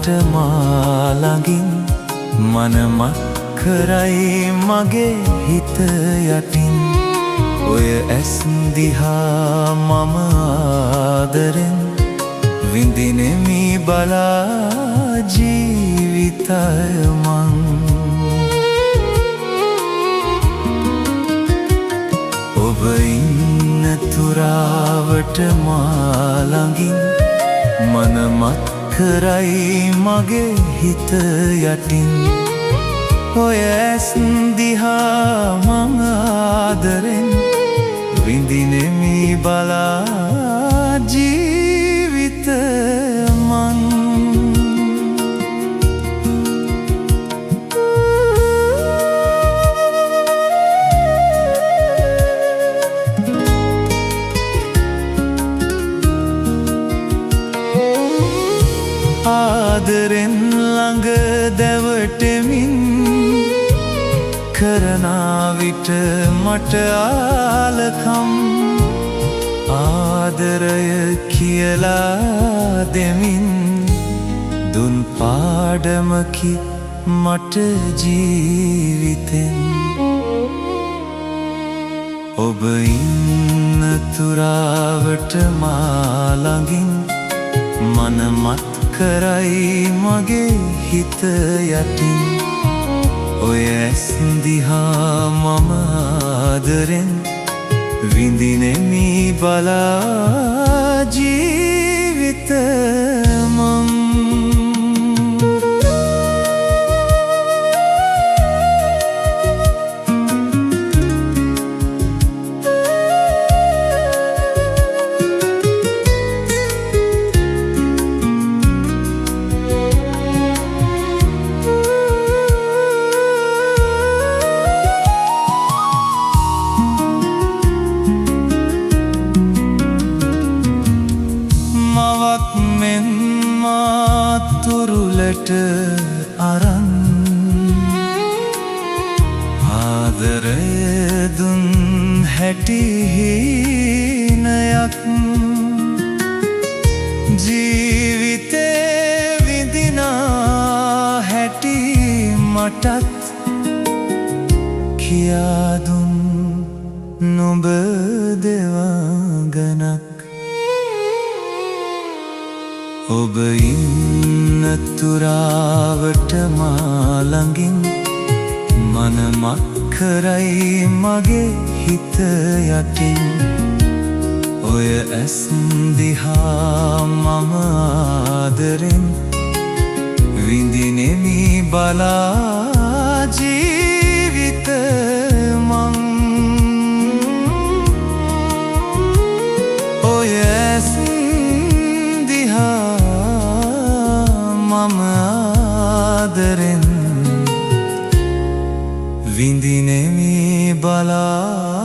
තුරාවට මා ළඟින් මනමක් කරයි මගේ හිත යටින් ඔය ඇස් දිහා මම ආදරෙන් විඳිනෙමි බලා ජීවිතය මං ඔබ ඉන්න තුරාවට මා ළඟින් මනමත් කරයි මගේ හිත යටින් ඔය ඇස් දිහා මං ආදරෙන් විඳිනෙමි බලා ජීවිත මං ආදරෙන් ළඟ දැවටෙමින් කරනා විට මට ආලකම් ආදරය කියලා දෙමින් දුන් පාඩමකි මට ජීවිතෙන් ඔබ ඉන්න තුරාවට මා ළඟින් මනමත් කරයි මගේ හිත යටින් ඔය ඇස් දිහා මම ආදරෙන් විඳිනෙමි බලා ජීවිත මං තුරුලට අරන් ආදරය දුන් හැටි හීනයක් ජීවිතේ විඳිනා හැටි මටත් කියා දුන් නුඹ දෙවඟනක් ඔබ ඉන්න තුරාවට මා ළඟින් මනමක් කරයි මගේ හිත යටින් ඔය ඇස් දිහා මම ආදරෙන් විඳිනෙමි බලා ජීවිත මං ඔය ඇස් මම ආදරෙන් විඳිනෙමි බලා